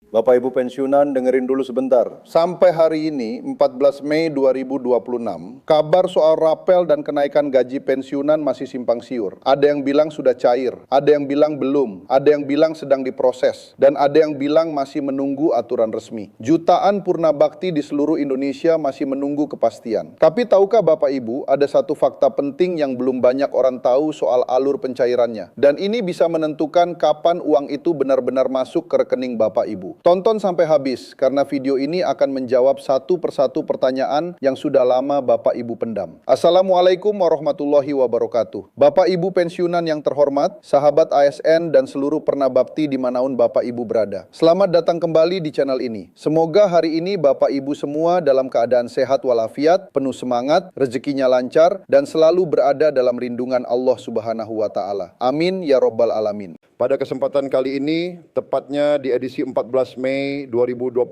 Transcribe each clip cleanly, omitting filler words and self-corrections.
Bapak Ibu pensiunan, dengerin dulu sebentar. Sampai hari ini, 14 Mei 2026, kabar soal rapel dan kenaikan gaji pensiunan masih simpang siur. Ada yang bilang sudah cair, ada yang bilang belum, ada yang bilang sedang diproses, dan ada yang bilang masih menunggu aturan resmi. Jutaan purna bakti di seluruh Indonesia masih menunggu kepastian. Tapi tahukah Bapak Ibu, ada satu fakta penting yang belum banyak orang tahu soal alur pencairannya. Dan ini bisa menentukan kapan uang itu benar-benar masuk ke rekening Bapak Ibu. Tonton sampai habis, karena video ini akan menjawab satu persatu pertanyaan yang sudah lama Bapak Ibu pendam. Assalamualaikum warahmatullahi wabarakatuh. Bapak Ibu pensiunan yang terhormat, sahabat ASN dan seluruh pernabakti dimanapun Bapak Ibu berada. Selamat datang kembali di channel ini. Semoga hari ini Bapak Ibu semua dalam keadaan sehat walafiat, penuh semangat, rezekinya lancar, dan selalu berada dalam lindungan Allah Subhanahu wa Ta'ala. Amin ya Robbal Alamin. Pada kesempatan kali ini, tepatnya di edisi 14 Mei 2026,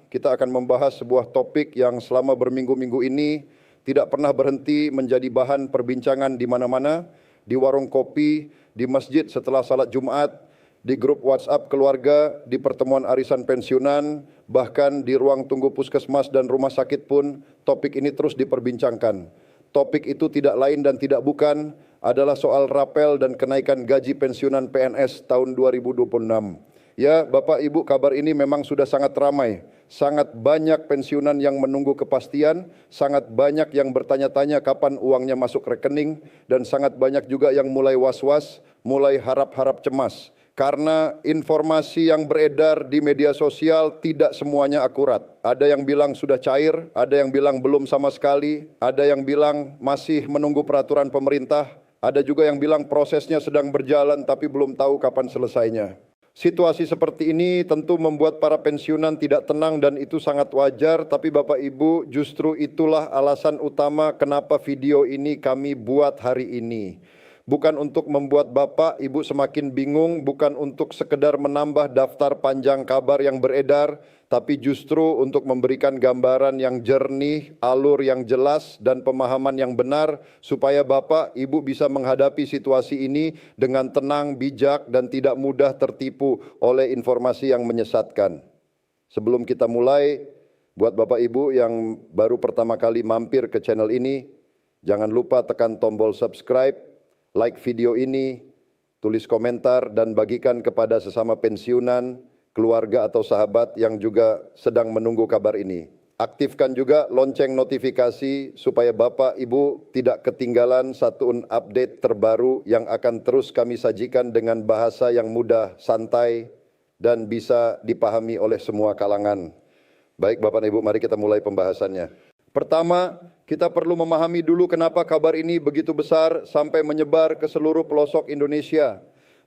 kita akan membahas sebuah topik yang selama berminggu-minggu ini tidak pernah berhenti menjadi bahan perbincangan di mana-mana, di warung kopi, di masjid setelah salat Jumat, di grup WhatsApp keluarga, di pertemuan arisan pensiunan, bahkan di ruang tunggu puskesmas dan rumah sakit pun topik ini terus diperbincangkan. Topik itu tidak lain dan tidak bukan adalah soal rapel dan kenaikan gaji pensiunan PNS tahun 2026. Ya, Bapak Ibu, kabar ini memang sudah sangat ramai. Sangat banyak pensiunan yang menunggu kepastian, sangat banyak yang bertanya-tanya kapan uangnya masuk rekening, dan sangat banyak juga yang mulai was-was, mulai harap-harap cemas. Karena informasi yang beredar di media sosial tidak semuanya akurat. Ada yang bilang sudah cair, ada yang bilang belum sama sekali, ada yang bilang masih menunggu peraturan pemerintah, ada juga yang bilang prosesnya sedang berjalan tapi belum tahu kapan selesainya. Situasi seperti ini tentu membuat para pensiunan tidak tenang dan itu sangat wajar, tapi Bapak Ibu, justru itulah alasan utama kenapa video ini kami buat hari ini. Bukan untuk membuat Bapak, Ibu semakin bingung, bukan untuk sekedar menambah daftar panjang kabar yang beredar, tapi justru untuk memberikan gambaran yang jernih, alur yang jelas, dan pemahaman yang benar, supaya Bapak, Ibu bisa menghadapi situasi ini dengan tenang, bijak, dan tidak mudah tertipu oleh informasi yang menyesatkan. Sebelum kita mulai, buat Bapak Ibu yang baru pertama kali mampir ke channel ini, jangan lupa tekan tombol subscribe, like video ini, tulis komentar, dan bagikan kepada sesama pensiunan, keluarga atau sahabat yang juga sedang menunggu kabar ini. Aktifkan juga lonceng notifikasi supaya Bapak Ibu tidak ketinggalan satu update terbaru yang akan terus kami sajikan dengan bahasa yang mudah, santai, dan bisa dipahami oleh semua kalangan. Baik Bapak dan Ibu, mari kita mulai pembahasannya. Pertama, kita perlu memahami dulu kenapa kabar ini begitu besar sampai menyebar ke seluruh pelosok Indonesia.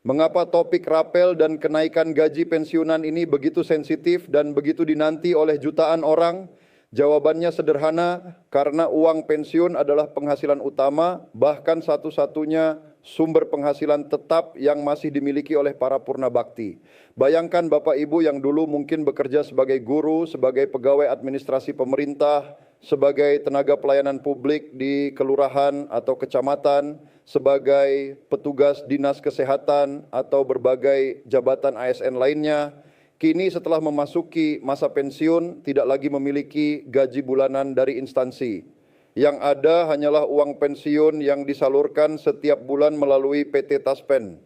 Mengapa topik rapel dan kenaikan gaji pensiunan ini begitu sensitif dan begitu dinanti oleh jutaan orang? Jawabannya sederhana, karena uang pensiun adalah penghasilan utama, bahkan satu-satunya sumber penghasilan tetap yang masih dimiliki oleh para purna bakti. Bayangkan Bapak Ibu yang dulu mungkin bekerja sebagai guru, sebagai pegawai administrasi pemerintah, sebagai tenaga pelayanan publik di kelurahan atau kecamatan, sebagai petugas dinas kesehatan atau berbagai jabatan ASN lainnya, kini setelah memasuki masa pensiun tidak lagi memiliki gaji bulanan dari instansi. Yang ada hanyalah uang pensiun yang disalurkan setiap bulan melalui PT Taspen.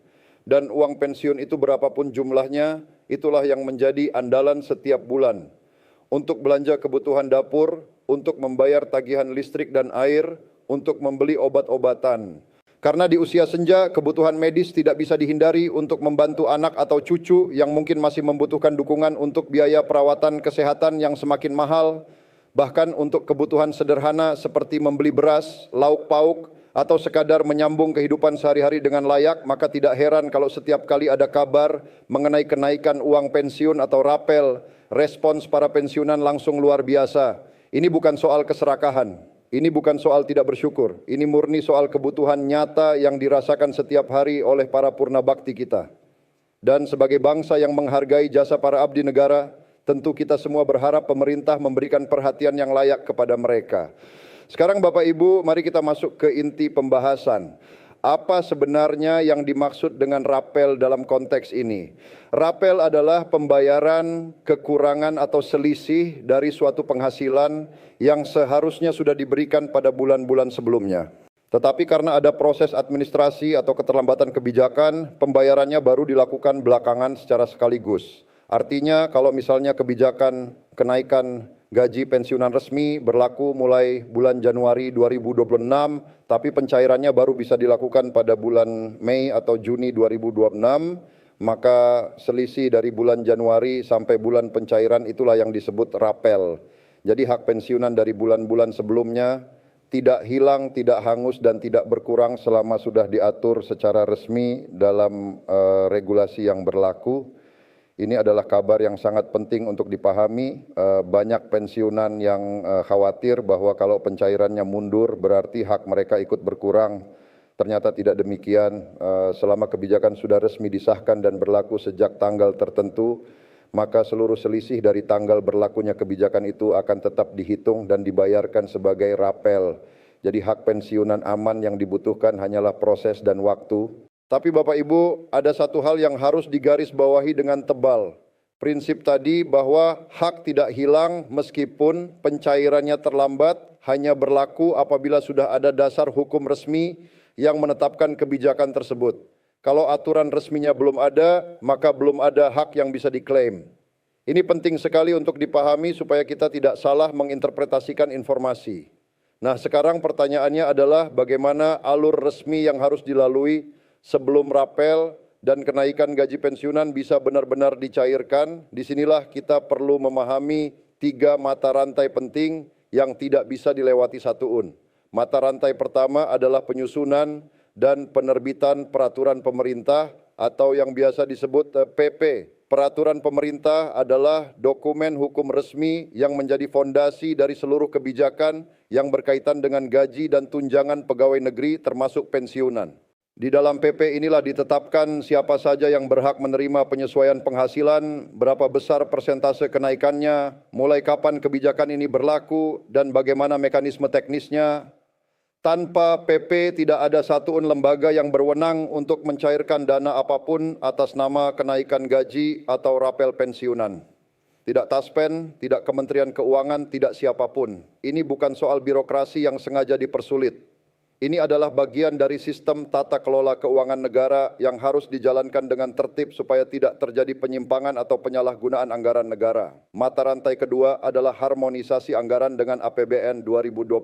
Dan uang pensiun itu berapapun jumlahnya, itulah yang menjadi andalan setiap bulan. Untuk belanja kebutuhan dapur, untuk membayar tagihan listrik dan air, untuk membeli obat-obatan. Karena di usia senja, kebutuhan medis tidak bisa dihindari untuk membantu anak atau cucu yang mungkin masih membutuhkan dukungan untuk biaya perawatan kesehatan yang semakin mahal, bahkan untuk kebutuhan sederhana seperti membeli beras, lauk pauk, atau sekadar menyambung kehidupan sehari-hari dengan layak, maka tidak heran kalau setiap kali ada kabar mengenai kenaikan uang pensiun atau rapel, respons para pensiunan langsung luar biasa. Ini bukan soal keserakahan, ini bukan soal tidak bersyukur, ini murni soal kebutuhan nyata yang dirasakan setiap hari oleh para purna bakti kita. Dan sebagai bangsa yang menghargai jasa para abdi negara, tentu kita semua berharap pemerintah memberikan perhatian yang layak kepada mereka. Sekarang Bapak Ibu, mari kita masuk ke inti pembahasan. Apa sebenarnya yang dimaksud dengan rapel dalam konteks ini? Rapel adalah pembayaran kekurangan atau selisih dari suatu penghasilan yang seharusnya sudah diberikan pada bulan-bulan sebelumnya. Tetapi karena ada proses administrasi atau keterlambatan kebijakan, pembayarannya baru dilakukan belakangan secara sekaligus. Artinya kalau misalnya kebijakan kenaikan gaji pensiunan resmi berlaku mulai bulan Januari 2026, tapi pencairannya baru bisa dilakukan pada bulan Mei atau Juni 2026, maka selisih dari bulan Januari sampai bulan pencairan itulah yang disebut rapel. Jadi hak pensiunan dari bulan-bulan sebelumnya tidak hilang, tidak hangus, dan tidak berkurang selama sudah diatur secara resmi dalam regulasi yang berlaku. Ini adalah kabar yang sangat penting untuk dipahami. Banyak pensiunan yang khawatir bahwa kalau pencairannya mundur berarti hak mereka ikut berkurang. Ternyata tidak demikian. Selama kebijakan sudah resmi disahkan dan berlaku sejak tanggal tertentu, maka seluruh selisih dari tanggal berlakunya kebijakan itu akan tetap dihitung dan dibayarkan sebagai rapel. Jadi hak pensiunan aman yang dibutuhkan hanyalah proses dan waktu. Tapi Bapak Ibu, ada satu hal yang harus digarisbawahi dengan tebal. Prinsip tadi bahwa hak tidak hilang meskipun pencairannya terlambat hanya berlaku apabila sudah ada dasar hukum resmi yang menetapkan kebijakan tersebut. Kalau aturan resminya belum ada, maka belum ada hak yang bisa diklaim. Ini penting sekali untuk dipahami supaya kita tidak salah menginterpretasikan informasi. Nah, sekarang pertanyaannya adalah bagaimana alur resmi yang harus dilalui sebelum rapel dan kenaikan gaji pensiunan bisa benar-benar dicairkan. Disinilah kita perlu memahami 3 mata rantai penting yang tidak bisa dilewati satuun. Mata rantai pertama adalah penyusunan dan penerbitan peraturan pemerintah atau yang biasa disebut PP. Peraturan pemerintah adalah dokumen hukum resmi yang menjadi fondasi dari seluruh kebijakan yang berkaitan dengan gaji dan tunjangan pegawai negeri termasuk pensiunan. Di dalam PP inilah ditetapkan siapa saja yang berhak menerima penyesuaian penghasilan, berapa besar persentase kenaikannya, mulai kapan kebijakan ini berlaku, dan bagaimana mekanisme teknisnya. Tanpa PP tidak ada satuun lembaga yang berwenang untuk mencairkan dana apapun atas nama kenaikan gaji atau rapel pensiunan. Tidak Taspen, tidak Kementerian Keuangan, tidak siapapun. Ini bukan soal birokrasi yang sengaja dipersulit. Ini adalah bagian dari sistem tata kelola keuangan negara yang harus dijalankan dengan tertib supaya tidak terjadi penyimpangan atau penyalahgunaan anggaran negara. Mata rantai kedua adalah harmonisasi anggaran dengan APBN 2026.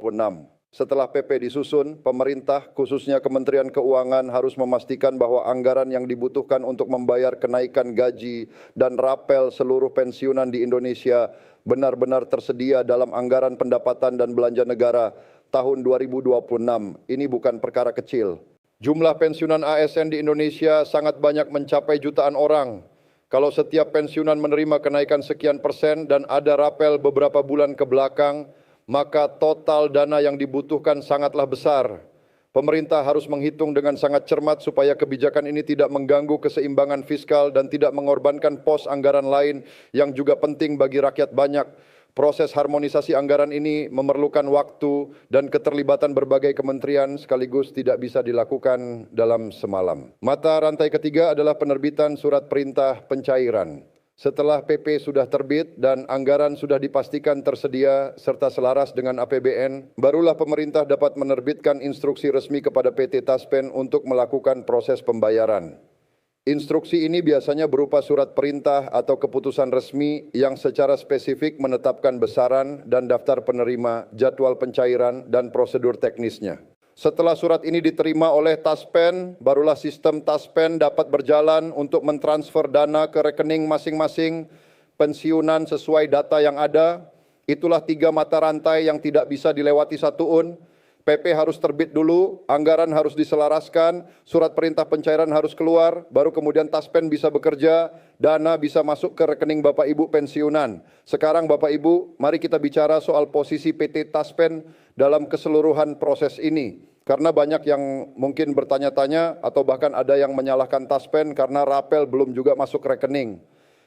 Setelah PP disusun, pemerintah khususnya Kementerian Keuangan harus memastikan bahwa anggaran yang dibutuhkan untuk membayar kenaikan gaji dan rapel seluruh pensiunan di Indonesia benar-benar tersedia dalam anggaran pendapatan dan belanja negara tahun 2026. Ini bukan perkara kecil. Jumlah pensiunan ASN di Indonesia sangat banyak mencapai jutaan orang. Kalau setiap pensiunan menerima kenaikan sekian persen dan ada rapel beberapa bulan ke belakang, maka total dana yang dibutuhkan sangatlah besar. Pemerintah harus menghitung dengan sangat cermat supaya kebijakan ini tidak mengganggu keseimbangan fiskal dan tidak mengorbankan pos anggaran lain yang juga penting bagi rakyat banyak. Proses harmonisasi anggaran ini memerlukan waktu dan keterlibatan berbagai kementerian sekaligus tidak bisa dilakukan dalam semalam. Mata rantai ketiga adalah penerbitan surat perintah pencairan. Setelah PP sudah terbit dan anggaran sudah dipastikan tersedia serta selaras dengan APBN, barulah pemerintah dapat menerbitkan instruksi resmi kepada PT Taspen untuk melakukan proses pembayaran. Instruksi ini biasanya berupa surat perintah atau keputusan resmi yang secara spesifik menetapkan besaran dan daftar penerima, jadwal pencairan, dan prosedur teknisnya. Setelah surat ini diterima oleh Taspen, barulah sistem Taspen dapat berjalan untuk mentransfer dana ke rekening masing-masing pensiunan sesuai data yang ada. Itulah 3 mata rantai yang tidak bisa dilewati satuun. PP harus terbit dulu, anggaran harus diselaraskan, surat perintah pencairan harus keluar, baru kemudian Taspen bisa bekerja, dana bisa masuk ke rekening Bapak Ibu pensiunan. Sekarang Bapak Ibu, mari kita bicara soal posisi PT Taspen dalam keseluruhan proses ini. Karena banyak yang mungkin bertanya-tanya atau bahkan ada yang menyalahkan Taspen karena rapel belum juga masuk rekening.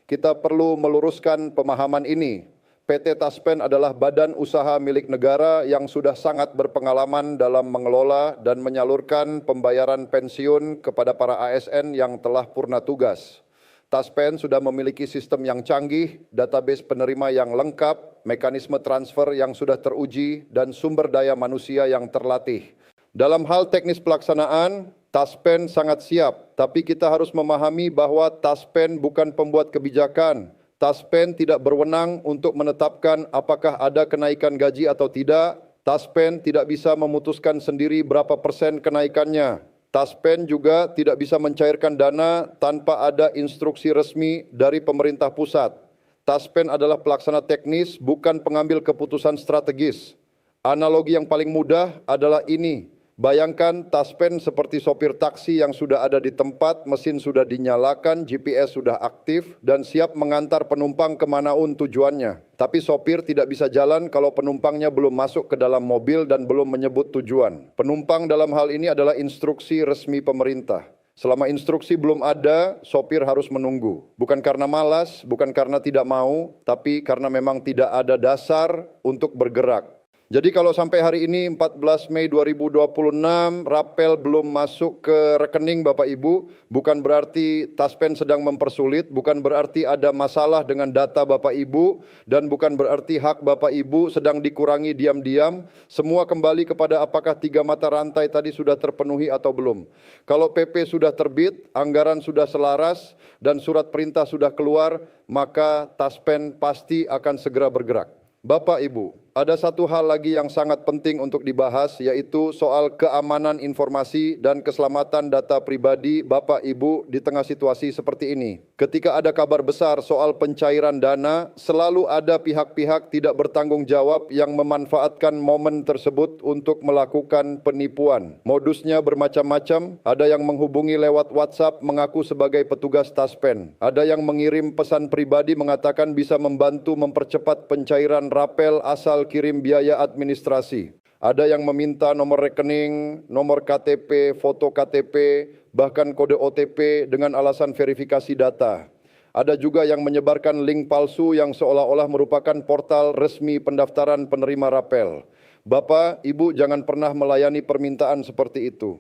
Kita perlu meluruskan pemahaman ini. PT Taspen adalah badan usaha milik negara yang sudah sangat berpengalaman dalam mengelola dan menyalurkan pembayaran pensiun kepada para ASN yang telah purna tugas. Taspen sudah memiliki sistem yang canggih, database penerima yang lengkap, mekanisme transfer yang sudah teruji, dan sumber daya manusia yang terlatih. Dalam hal teknis pelaksanaan, Taspen sangat siap, tapi kita harus memahami bahwa Taspen bukan pembuat kebijakan. Taspen tidak berwenang untuk menetapkan apakah ada kenaikan gaji atau tidak. Taspen tidak bisa memutuskan sendiri berapa persen kenaikannya. Taspen juga tidak bisa mencairkan dana tanpa ada instruksi resmi dari pemerintah pusat. Taspen adalah pelaksana teknis, bukan pengambil keputusan strategis. Analogi yang paling mudah adalah ini. Bayangkan Taspen seperti sopir taksi yang sudah ada di tempat, mesin sudah dinyalakan, GPS sudah aktif, dan siap mengantar penumpang kemanapun tujuannya. Tapi sopir tidak bisa jalan kalau penumpangnya belum masuk ke dalam mobil dan belum menyebut tujuan. Penumpang dalam hal ini adalah instruksi resmi pemerintah. Selama instruksi belum ada, sopir harus menunggu. Bukan karena malas, bukan karena tidak mau, tapi karena memang tidak ada dasar untuk bergerak. Jadi kalau sampai hari ini 14 Mei 2026 rapel belum masuk ke rekening Bapak Ibu, bukan berarti Taspen sedang mempersulit, bukan berarti ada masalah dengan data Bapak Ibu, dan bukan berarti hak Bapak Ibu sedang dikurangi diam-diam. Semua kembali kepada apakah 3 mata rantai tadi sudah terpenuhi atau belum. Kalau PP sudah terbit, anggaran sudah selaras, dan surat perintah sudah keluar, maka Taspen pasti akan segera bergerak. Bapak Ibu, ada satu hal lagi yang sangat penting untuk dibahas, yaitu soal keamanan informasi dan keselamatan data pribadi Bapak Ibu di tengah situasi seperti ini. Ketika ada kabar besar soal pencairan dana, selalu ada pihak-pihak tidak bertanggung jawab yang memanfaatkan momen tersebut untuk melakukan penipuan. Modusnya bermacam-macam, ada yang menghubungi lewat WhatsApp mengaku sebagai petugas Taspen. Ada yang mengirim pesan pribadi mengatakan bisa membantu mempercepat pencairan rapel asal kirim biaya administrasi. Ada yang meminta nomor rekening, nomor KTP, foto KTP, bahkan kode OTP dengan alasan verifikasi data. Ada juga yang menyebarkan link palsu yang seolah-olah merupakan portal resmi pendaftaran penerima rapel. Bapak, Ibu jangan pernah melayani permintaan seperti itu.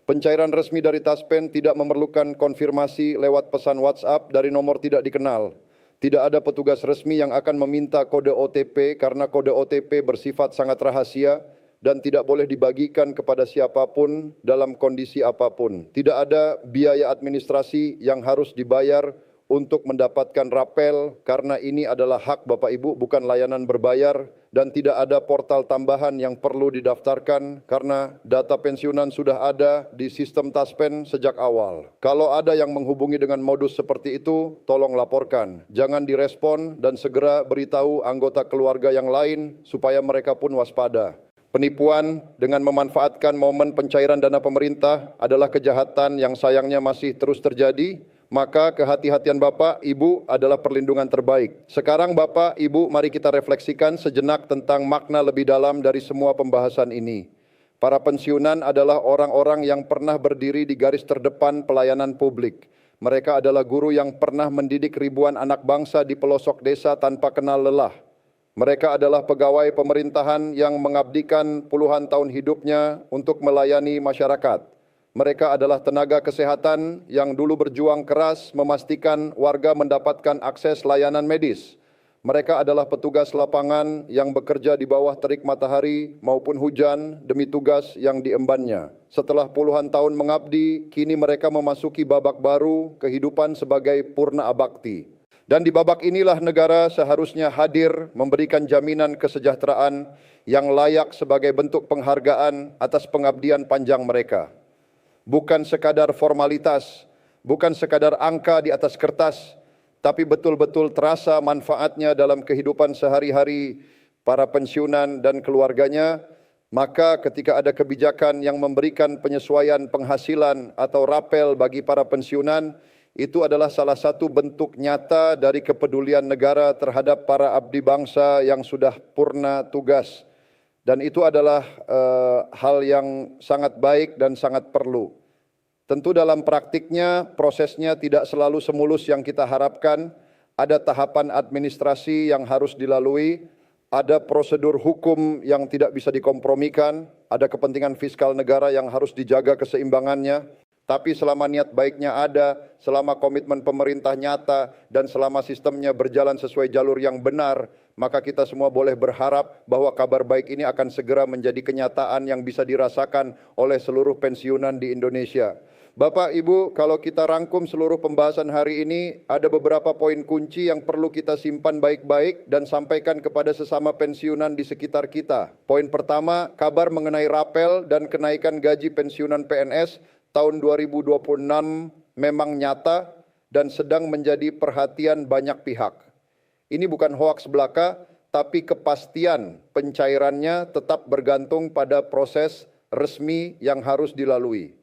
Pencairan resmi dari Taspen tidak memerlukan konfirmasi lewat pesan WhatsApp dari nomor tidak dikenal. Tidak ada petugas resmi yang akan meminta kode OTP karena kode OTP bersifat sangat rahasia dan tidak boleh dibagikan kepada siapapun dalam kondisi apapun. Tidak ada biaya administrasi yang harus dibayar untuk mendapatkan rapel karena ini adalah hak Bapak Ibu, bukan layanan berbayar, dan tidak ada portal tambahan yang perlu didaftarkan karena data pensiunan sudah ada di sistem Taspen sejak awal. Kalau ada yang menghubungi dengan modus seperti itu, tolong laporkan. Jangan direspon dan segera beritahu anggota keluarga yang lain supaya mereka pun waspada. Penipuan dengan memanfaatkan momen pencairan dana pemerintah adalah kejahatan yang sayangnya masih terus terjadi. Maka kehati-hatian Bapak, Ibu adalah perlindungan terbaik. Sekarang Bapak, Ibu, mari kita refleksikan sejenak tentang makna lebih dalam dari semua pembahasan ini. Para pensiunan adalah orang-orang yang pernah berdiri di garis terdepan pelayanan publik. Mereka adalah guru yang pernah mendidik ribuan anak bangsa di pelosok desa tanpa kenal lelah. Mereka adalah pegawai pemerintahan yang mengabdikan puluhan tahun hidupnya untuk melayani masyarakat. Mereka adalah tenaga kesehatan yang dulu berjuang keras memastikan warga mendapatkan akses layanan medis. Mereka adalah petugas lapangan yang bekerja di bawah terik matahari maupun hujan demi tugas yang diembannya. Setelah puluhan tahun mengabdi, kini mereka memasuki babak baru kehidupan sebagai purna abakti. Dan di babak inilah negara seharusnya hadir memberikan jaminan kesejahteraan yang layak sebagai bentuk penghargaan atas pengabdian panjang mereka. Bukan sekadar formalitas, bukan sekadar angka di atas kertas, tapi betul-betul terasa manfaatnya dalam kehidupan sehari-hari para pensiunan dan keluarganya. Maka ketika ada kebijakan yang memberikan penyesuaian penghasilan atau rapel bagi para pensiunan, itu adalah salah satu bentuk nyata dari kepedulian negara terhadap para abdi bangsa yang sudah purna tugas. Dan itu adalah hal yang sangat baik dan sangat perlu. Tentu dalam praktiknya prosesnya tidak selalu semulus yang kita harapkan. ada tahapan administrasi yang harus dilalui, ada prosedur hukum yang tidak bisa dikompromikan, ada kepentingan fiskal negara yang harus dijaga keseimbangannya. Tapi selama niat baiknya ada, selama komitmen pemerintah nyata, dan selama sistemnya berjalan sesuai jalur yang benar, maka kita semua boleh berharap bahwa kabar baik ini akan segera menjadi kenyataan yang bisa dirasakan oleh seluruh pensiunan di Indonesia. Bapak, Ibu, kalau kita rangkum seluruh pembahasan hari ini, ada beberapa poin kunci yang perlu kita simpan baik-baik dan sampaikan kepada sesama pensiunan di sekitar kita. Poin pertama, kabar mengenai rapel dan kenaikan gaji pensiunan PNS tahun 2026 memang nyata dan sedang menjadi perhatian banyak pihak. Ini bukan hoaks belaka, tapi kepastian pencairannya tetap bergantung pada proses resmi yang harus dilalui.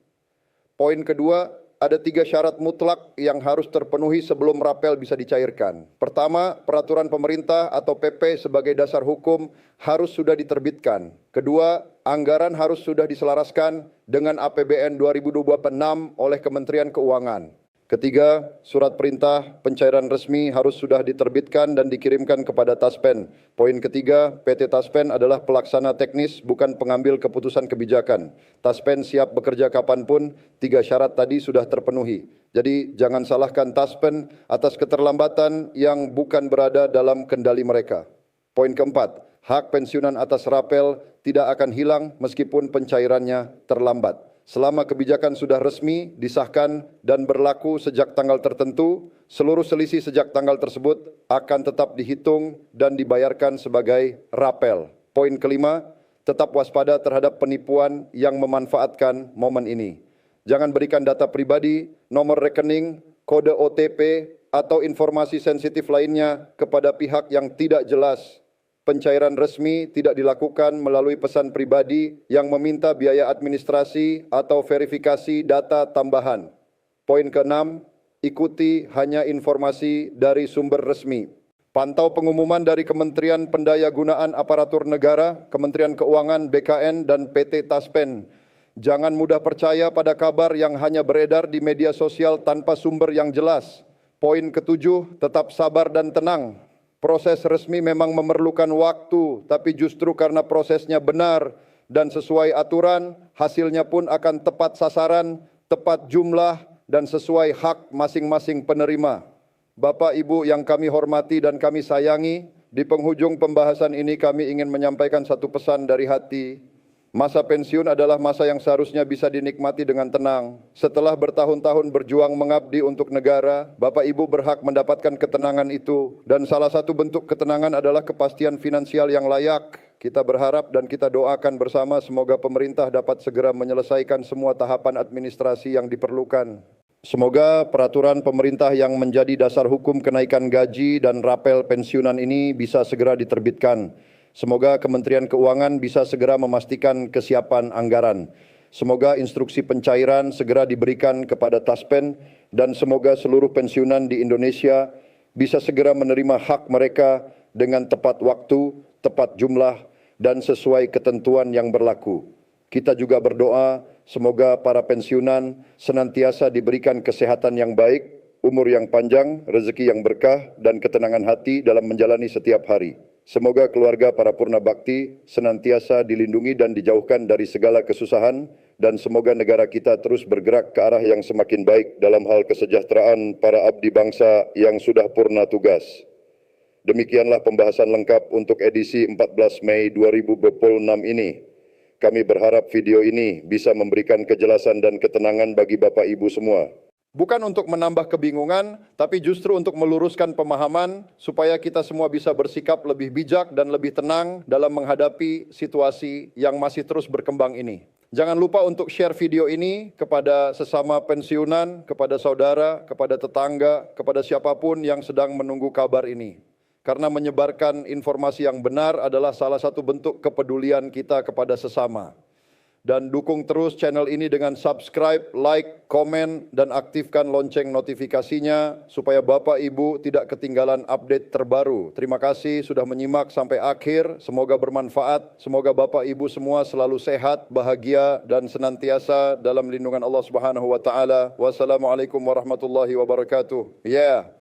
Poin kedua, ada 3 syarat mutlak yang harus terpenuhi sebelum rapel bisa dicairkan. Pertama, peraturan pemerintah atau PP sebagai dasar hukum harus sudah diterbitkan. Kedua, anggaran harus sudah diselaraskan dengan APBN 2026 oleh Kementerian Keuangan. Ketiga, surat perintah pencairan resmi harus sudah diterbitkan dan dikirimkan kepada Taspen. Poin ketiga, PT Taspen adalah pelaksana teknis, bukan pengambil keputusan kebijakan. Taspen siap bekerja kapanpun, 3 syarat tadi sudah terpenuhi. Jadi jangan salahkan Taspen atas keterlambatan yang bukan berada dalam kendali mereka. Poin keempat, hak pensiunan atas rapel tidak akan hilang meskipun pencairannya terlambat. Selama kebijakan sudah resmi, disahkan, dan berlaku sejak tanggal tertentu, seluruh selisih sejak tanggal tersebut akan tetap dihitung dan dibayarkan sebagai rapel. Poin kelima, tetap waspada terhadap penipuan yang memanfaatkan momen ini. Jangan berikan data pribadi, nomor rekening, kode OTP, atau informasi sensitif lainnya kepada pihak yang tidak jelas. Pencairan resmi tidak dilakukan melalui pesan pribadi yang meminta biaya administrasi atau verifikasi data tambahan. Poin keenam, ikuti hanya informasi dari sumber resmi. Pantau pengumuman dari Kementerian Pendayagunaan Aparatur Negara, Kementerian Keuangan, BKN, dan PT Taspen. Jangan mudah percaya pada kabar yang hanya beredar di media sosial tanpa sumber yang jelas. Poin ketujuh, tetap sabar dan tenang. Proses resmi memang memerlukan waktu, tapi justru karena prosesnya benar dan sesuai aturan, hasilnya pun akan tepat sasaran, tepat jumlah, dan sesuai hak masing-masing penerima. Bapak, Ibu yang kami hormati dan kami sayangi, di penghujung pembahasan ini kami ingin menyampaikan satu pesan dari hati. Masa pensiun adalah masa yang seharusnya bisa dinikmati dengan tenang. Setelah bertahun-tahun berjuang mengabdi untuk negara, Bapak Ibu berhak mendapatkan ketenangan itu. Dan salah satu bentuk ketenangan adalah kepastian finansial yang layak. Kita berharap dan kita doakan bersama semoga pemerintah dapat segera menyelesaikan semua tahapan administrasi yang diperlukan. Semoga peraturan pemerintah yang menjadi dasar hukum kenaikan gaji dan rapel pensiunan ini bisa segera diterbitkan. Semoga Kementerian Keuangan bisa segera memastikan kesiapan anggaran. Semoga instruksi pencairan segera diberikan kepada Taspen dan semoga seluruh pensiunan di Indonesia bisa segera menerima hak mereka dengan tepat waktu, tepat jumlah, dan sesuai ketentuan yang berlaku. Kita juga berdoa semoga para pensiunan senantiasa diberikan kesehatan yang baik, umur yang panjang, rezeki yang berkah, dan ketenangan hati dalam menjalani setiap hari. Semoga keluarga para purna bakti senantiasa dilindungi dan dijauhkan dari segala kesusahan, dan semoga negara kita terus bergerak ke arah yang semakin baik dalam hal kesejahteraan para abdi bangsa yang sudah purna tugas. Demikianlah pembahasan lengkap untuk edisi 14 Mei 2026 ini. Kami berharap video ini bisa memberikan kejelasan dan ketenangan bagi Bapak Ibu semua. Bukan untuk menambah kebingungan, tapi justru untuk meluruskan pemahaman supaya kita semua bisa bersikap lebih bijak dan lebih tenang dalam menghadapi situasi yang masih terus berkembang ini. Jangan lupa untuk share video ini kepada sesama pensiunan, kepada saudara, kepada tetangga, kepada siapapun yang sedang menunggu kabar ini. Karena menyebarkan informasi yang benar adalah salah satu bentuk kepedulian kita kepada sesama. Dan dukung terus channel ini dengan subscribe, like, komen, dan aktifkan lonceng notifikasinya supaya Bapak Ibu tidak ketinggalan update terbaru. Terima kasih sudah menyimak sampai akhir, semoga bermanfaat, semoga Bapak Ibu semua selalu sehat, bahagia, dan senantiasa dalam lindungan Allah Subhanahu wa Ta'ala. Wassalamualaikum warahmatullahi wabarakatuh.